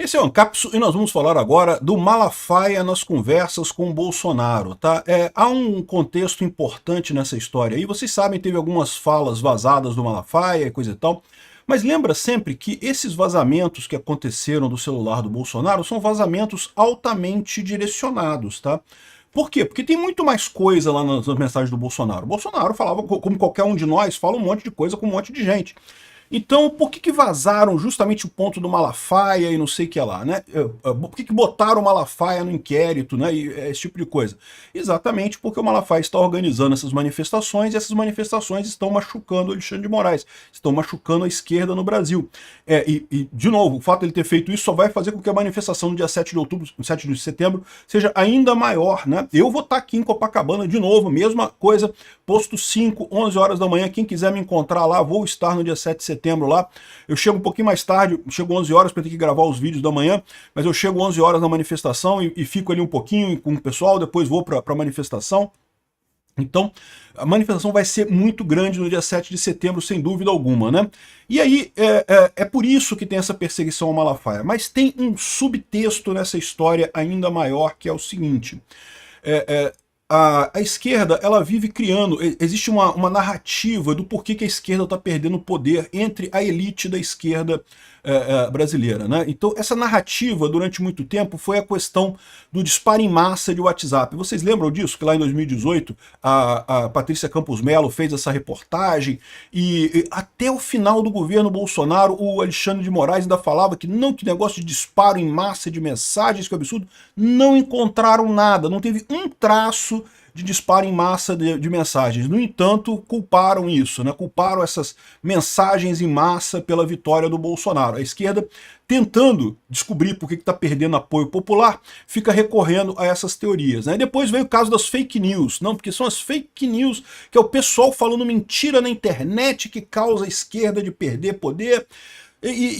Esse é o Ancapso e nós vamos falar agora do Malafaia nas conversas com o Bolsonaro, tá? Há um contexto importante nessa história aí. Vocês sabem, teve algumas falas vazadas do Malafaia e coisa e tal, mas lembra sempre que esses vazamentos que aconteceram do celular do Bolsonaro são vazamentos altamente direcionados, tá? Por quê? Porque tem muito mais coisa lá nas mensagens do Bolsonaro. O Bolsonaro falava, como qualquer um de nós, fala um monte de coisa com um monte de gente. Então, por que vazaram justamente o ponto do Malafaia e não sei o que lá, né? Por que botaram o Malafaia no inquérito, né? E esse tipo de coisa? Exatamente porque o Malafaia está organizando essas manifestações e essas manifestações estão machucando o Alexandre de Moraes, estão machucando a esquerda no Brasil. De novo, o fato de ele ter feito isso só vai fazer com que a manifestação no dia 7 de outubro, 7 de setembro, seja ainda maior, né? Eu vou estar aqui em Copacabana de novo, mesma coisa, posto 5, 11 horas da manhã, quem quiser me encontrar lá, vou estar no dia 7 de setembro lá. Eu chego um pouquinho mais tarde, chego 11 horas para ter que gravar os vídeos da manhã, mas eu chego 11 horas na manifestação e fico ali um pouquinho com o pessoal, depois vou para a manifestação. Então, a manifestação vai ser muito grande no dia 7 de setembro, sem dúvida alguma, né? E aí, é por isso que tem essa perseguição ao Malafaia. Mas tem um subtexto nessa história ainda maior, que é o seguinte. A esquerda, ela vive criando, existe uma narrativa do porquê que a esquerda está perdendo poder entre a elite da esquerda brasileira, né? Então, essa narrativa, durante muito tempo, foi a questão do disparo em massa de WhatsApp. Vocês lembram disso? Que lá em 2018, a Patrícia Campos Mello fez essa reportagem e até o final do governo Bolsonaro, o Alexandre de Moraes ainda falava que negócio de disparo em massa de mensagens, que absurdo, não encontraram nada, não teve um traço de disparo em massa de mensagens. No entanto, culparam isso, né? Culparam essas mensagens em massa pela vitória do Bolsonaro. A esquerda, tentando descobrir por que está perdendo apoio popular, fica recorrendo a essas teorias, né? E depois veio o caso das fake news, não, porque são as fake news, que é o pessoal falando mentira na internet que causa a esquerda de perder poder.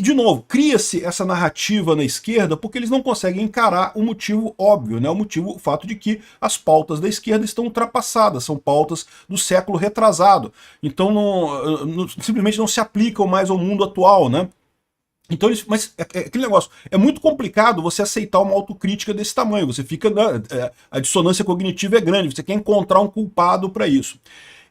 De novo, cria-se essa narrativa na esquerda porque eles não conseguem encarar o motivo óbvio, né? O fato de que as pautas da esquerda estão ultrapassadas, são pautas do século retrasado. Então simplesmente não se aplicam mais ao mundo atual, né? Então, mas aquele negócio, é muito complicado você aceitar uma autocrítica desse tamanho, você fica, a dissonância cognitiva é grande, você quer encontrar um culpado para isso.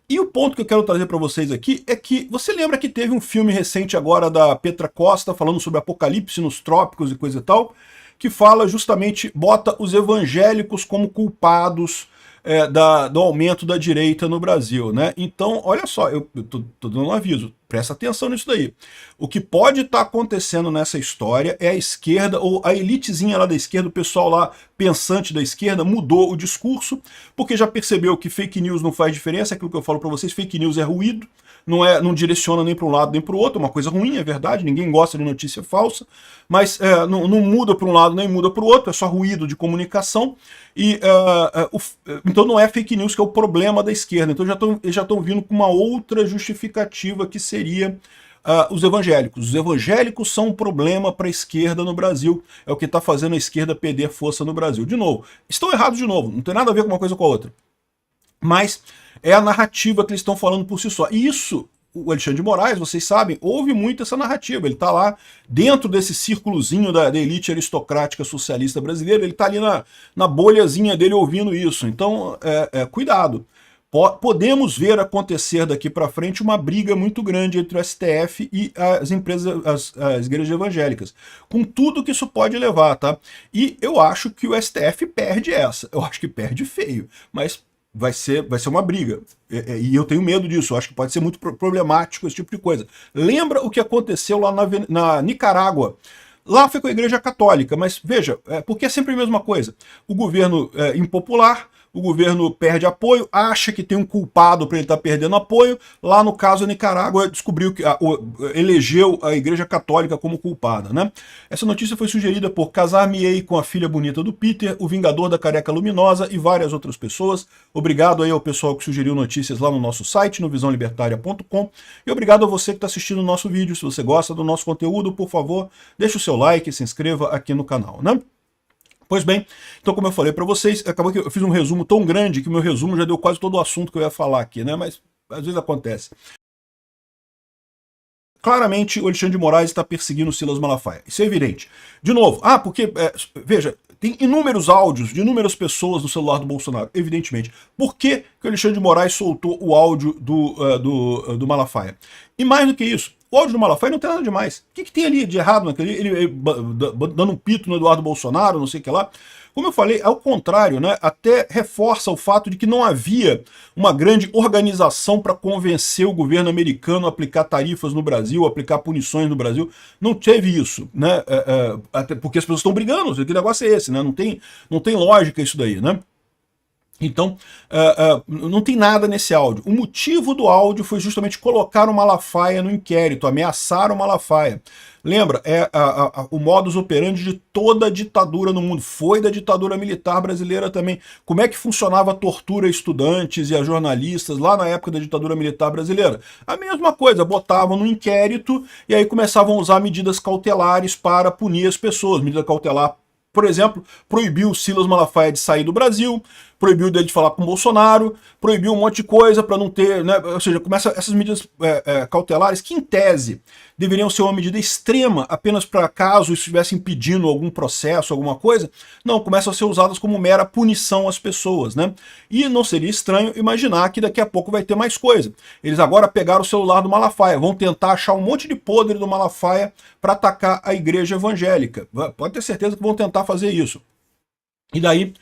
E o ponto que eu quero trazer para vocês aqui é que você lembra que teve um filme recente agora da Petra Costa falando sobre apocalipse nos trópicos e coisa e tal, que fala justamente, bota os evangélicos como culpados do aumento da direita no Brasil, né? Então, olha só, eu tô dando um aviso, presta atenção nisso daí. O que pode estar acontecendo nessa história é a esquerda, ou a elitezinha lá da esquerda, o pessoal lá pensante da esquerda, mudou o discurso, porque já percebeu que fake news não faz diferença, é aquilo que eu falo para vocês, fake news é ruído, não direciona nem para um lado nem para o outro, é uma coisa ruim, é verdade, ninguém gosta de notícia falsa, mas não muda para um lado nem muda para o outro, é só ruído de comunicação, então não é fake news que é o problema da esquerda, então já estão vindo com uma outra justificativa que seria os evangélicos. Os evangélicos são um problema para a esquerda no Brasil, é o que está fazendo a esquerda perder força no Brasil. De novo, estão errados de novo, não tem nada a ver com uma coisa com a outra. Mas é a narrativa que eles estão falando por si só. E isso, o Alexandre de Moraes, vocês sabem, ouve muito essa narrativa. Ele está lá dentro desse círculozinho da elite aristocrática socialista brasileira, ele está ali na bolhazinha dele ouvindo isso. Então, cuidado. Podemos ver acontecer daqui para frente uma briga muito grande entre o STF e as empresas, as igrejas evangélicas, com tudo que isso pode levar, tá? E eu acho que o STF perde essa, eu acho que perde feio, mas vai ser uma briga, e eu tenho medo disso, eu acho que pode ser muito problemático esse tipo de coisa. Lembra o que aconteceu lá na Nicarágua? Lá foi com a Igreja Católica, mas veja, porque é sempre a mesma coisa. O governo é impopular, o governo perde apoio, acha que tem um culpado para ele estar perdendo apoio. Lá no caso a Nicarágua descobriu que elegeu a Igreja Católica como culpada, né? Essa notícia foi sugerida por Casar-me-ei com a filha bonita do Peter, o Vingador da Careca Luminosa e várias outras pessoas. Obrigado aí ao pessoal que sugeriu notícias lá no nosso site, no visãolibertaria.com, e obrigado a você que está assistindo o nosso vídeo. Se você gosta do nosso conteúdo, por favor, deixe o seu like e se inscreva aqui no canal, né? Pois bem, então como eu falei para vocês, acabou que eu fiz um resumo tão grande que o meu resumo já deu quase todo o assunto que eu ia falar aqui, né? Mas às vezes acontece. Claramente o Alexandre de Moraes está perseguindo o Silas Malafaia. Isso é evidente. De novo, porque, veja, tem inúmeros áudios de inúmeras pessoas no celular do Bolsonaro, evidentemente. Por que, que o Alexandre de Moraes soltou o áudio do Malafaia? E mais do que isso, o áudio do Malafaia não tem nada demais. O que tem ali de errado naquele? Ele dando um pito no Eduardo Bolsonaro, não sei o que lá. Como eu falei, ao contrário, né, até reforça o fato de que não havia uma grande organização para convencer o governo americano a aplicar tarifas no Brasil, aplicar punições no Brasil. Não teve isso, né? Até porque as pessoas estão brigando, que negócio é esse, né? Não tem lógica isso daí, né? Então, não tem nada nesse áudio. O motivo do áudio foi justamente colocar o Malafaia no inquérito, ameaçar o Malafaia. Lembra, o modus operandi de toda a ditadura no mundo. Foi da ditadura militar brasileira também. Como é que funcionava a tortura a estudantes e a jornalistas lá na época da ditadura militar brasileira? A mesma coisa, botavam no inquérito e aí começavam a usar medidas cautelares para punir as pessoas. Medida cautelar, por exemplo, proibiu o Silas Malafaia de sair do Brasil, proibiu dele de falar com o Bolsonaro, proibiu um monte de coisa para não ter, né? Ou seja, começa essas medidas cautelares que, em tese, deveriam ser uma medida extrema apenas para caso estivesse impedindo algum processo, alguma coisa, não, começam a ser usadas como mera punição às pessoas, né? E não seria estranho imaginar que daqui a pouco vai ter mais coisa. Eles agora pegaram o celular do Malafaia, vão tentar achar um monte de podre do Malafaia para atacar a igreja evangélica. Pode ter certeza que vão tentar fazer isso. E daí,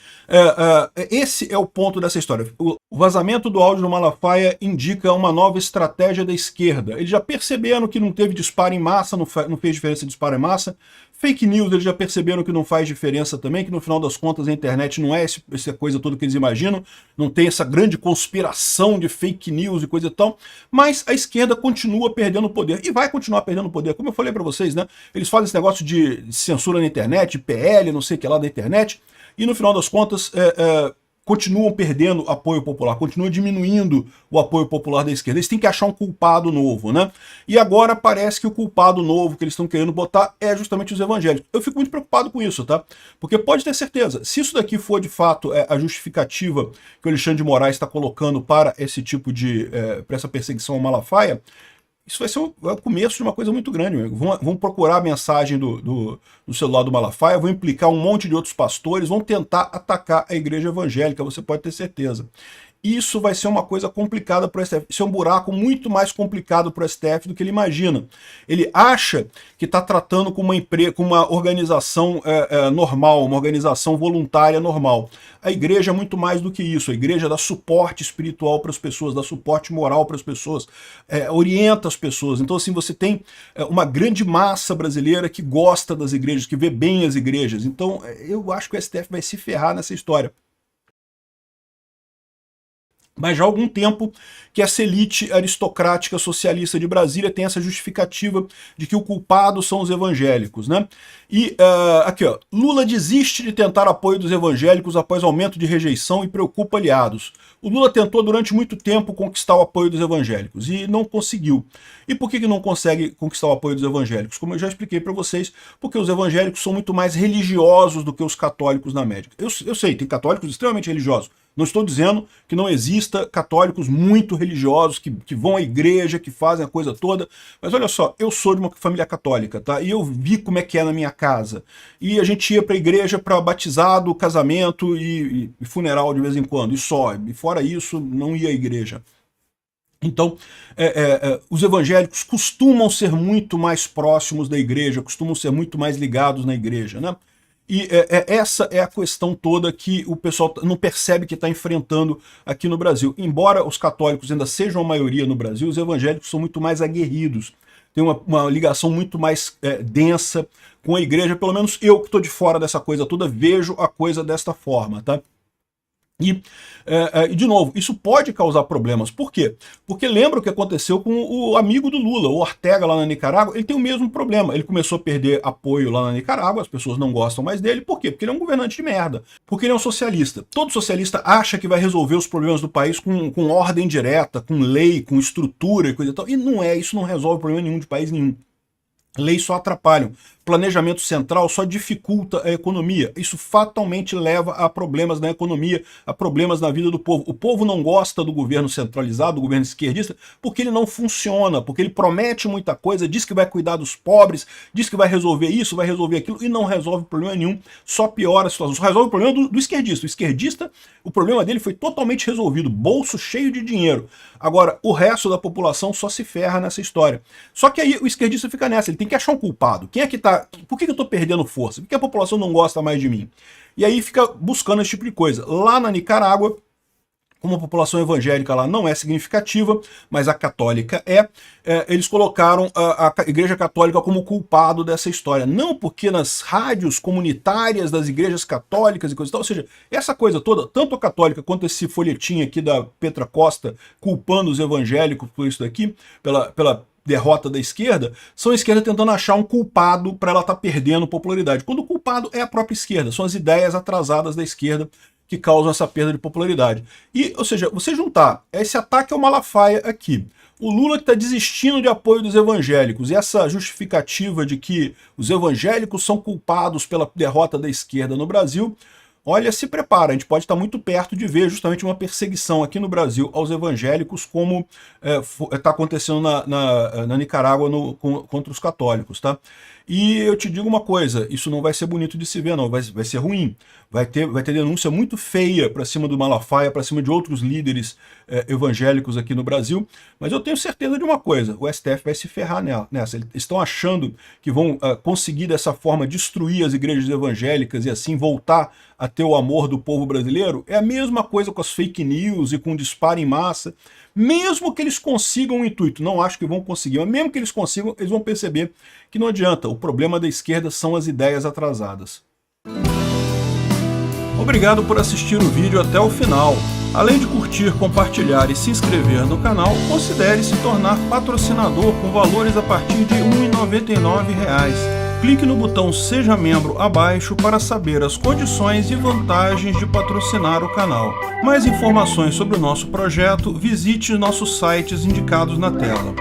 esse é o ponto dessa história. O vazamento do áudio do Malafaia indica uma nova estratégia da esquerda. Eles já perceberam que não teve disparo em massa, não fez diferença disparo em massa. Fake news, eles já perceberam que não faz diferença também, que no final das contas a internet não é essa coisa toda que eles imaginam, não tem essa grande conspiração de fake news e coisa e tal, mas a esquerda continua perdendo poder, e vai continuar perdendo poder. Como eu falei para vocês, né? Eles fazem esse negócio de censura na internet, PL, não sei o que lá da internet, e no final das contas continuam perdendo apoio popular, continuam diminuindo o apoio popular da esquerda. Eles têm que achar um culpado novo, né? E agora parece que o culpado novo que eles estão querendo botar é justamente os evangélicos. Eu fico muito preocupado com isso, tá? Porque pode ter certeza, se isso daqui for de fato a justificativa que o Alexandre de Moraes está colocando para esse tipo de, para essa perseguição ao Malafaia, isso vai ser o começo de uma coisa muito grande. Vão procurar a mensagem do celular do Malafaia, vão implicar um monte de outros pastores, vão tentar atacar a igreja evangélica, você pode ter certeza. Isso vai ser uma coisa complicada para o STF. Isso é um buraco muito mais complicado para o STF do que ele imagina. Ele acha que está tratando com uma organização normal, uma organização voluntária normal. A igreja é muito mais do que isso. A igreja dá suporte espiritual para as pessoas, dá suporte moral para as pessoas, orienta as pessoas. Então, assim, você tem uma grande massa brasileira que gosta das igrejas, que vê bem as igrejas. Então, eu acho que o STF vai se ferrar nessa história. Mas já há algum tempo que essa elite aristocrática socialista de Brasília tem essa justificativa de que o culpado são os evangélicos, né? E aqui, ó, Lula desiste de tentar apoio dos evangélicos após aumento de rejeição e preocupa aliados. O Lula tentou durante muito tempo conquistar o apoio dos evangélicos e não conseguiu. E por que não consegue conquistar o apoio dos evangélicos? Como eu já expliquei para vocês, porque os evangélicos são muito mais religiosos do que os católicos na média. Eu sei, tem católicos extremamente religiosos. Não estou dizendo que não exista católicos muito religiosos, que vão à igreja, que fazem a coisa toda, mas olha só, eu sou de uma família católica, tá? E eu vi como é que é na minha casa. E a gente ia para a igreja para batizado, casamento e funeral de vez em quando, e só. E fora isso, não ia à igreja. Então, os evangélicos costumam ser muito mais próximos da igreja, costumam ser muito mais ligados na igreja, né? E essa é a questão toda que o pessoal não percebe que está enfrentando aqui no Brasil. Embora os católicos ainda sejam a maioria no Brasil, os evangélicos são muito mais aguerridos. Tem uma ligação muito mais densa com a igreja. Pelo menos eu que estou de fora dessa coisa toda, vejo a coisa desta forma, tá? E, de novo, isso pode causar problemas. Por quê? Porque lembra o que aconteceu com o amigo do Lula, o Ortega lá na Nicarágua. Ele tem o mesmo problema. Ele começou a perder apoio lá na Nicarágua, as pessoas não gostam mais dele. Por quê? Porque ele é um governante de merda. Porque ele é um socialista. Todo socialista acha que vai resolver os problemas do país com ordem direta, com lei, com estrutura e coisa e tal. E não é, isso não resolve problema nenhum de país nenhum. Leis só atrapalham. Planejamento central só dificulta a economia. Isso fatalmente leva a problemas na economia, a problemas na vida do povo. O povo não gosta do governo centralizado, do governo esquerdista, porque ele não funciona, porque ele promete muita coisa, diz que vai cuidar dos pobres, diz que vai resolver isso, vai resolver aquilo, e não resolve problema nenhum, só piora a situação. Só resolve o problema do esquerdista. O esquerdista, o problema dele foi totalmente resolvido, bolso cheio de dinheiro. Agora, o resto da população só se ferra nessa história. Só que aí o esquerdista fica nessa, ele tem que achar um culpado. Quem é que tá... Por que eu estou perdendo força? Por que a população não gosta mais de mim? E aí fica buscando esse tipo de coisa. Lá na Nicarágua, como a população evangélica lá não é significativa, mas a católica eles colocaram a Igreja Católica como culpado dessa história. Não porque nas rádios comunitárias das igrejas católicas e coisa e tal, ou seja, essa coisa toda, tanto a católica quanto esse folhetim aqui da Petra Costa culpando os evangélicos por isso daqui, pela derrota da esquerda, são a esquerda tentando achar um culpado para ela estar perdendo popularidade. Quando o culpado é a própria esquerda, são as ideias atrasadas da esquerda que causam essa perda de popularidade. E, ou seja, você juntar esse ataque ao Malafaia aqui, o Lula que está desistindo de apoio dos evangélicos, e essa justificativa de que os evangélicos são culpados pela derrota da esquerda no Brasil, olha, se prepara, a gente pode estar muito perto de ver justamente uma perseguição aqui no Brasil aos evangélicos, como está acontecendo na Nicarágua contra os católicos, tá? E eu te digo uma coisa, isso não vai ser bonito de se ver, não, vai ser ruim. Vai ter denúncia muito feia para cima do Malafaia, para cima de outros líderes evangélicos aqui no Brasil, mas eu tenho certeza de uma coisa, o STF vai se ferrar nessa. Eles estão achando que vão conseguir dessa forma destruir as igrejas evangélicas e assim voltar a ter o amor do povo brasileiro. É a mesma coisa com as fake news e com o disparo em massa. Mesmo que eles consigam o intuito, não acho que vão conseguir, mas mesmo que eles consigam, eles vão perceber que não adianta. O problema da esquerda são as ideias atrasadas. Obrigado por assistir o vídeo até o final. Além de curtir, compartilhar e se inscrever no canal, considere se tornar patrocinador com valores a partir de R$ 1,99. Clique no botão Seja Membro abaixo para saber as condições e vantagens de patrocinar o canal. Mais informações sobre o nosso projeto, visite nossos sites indicados na tela.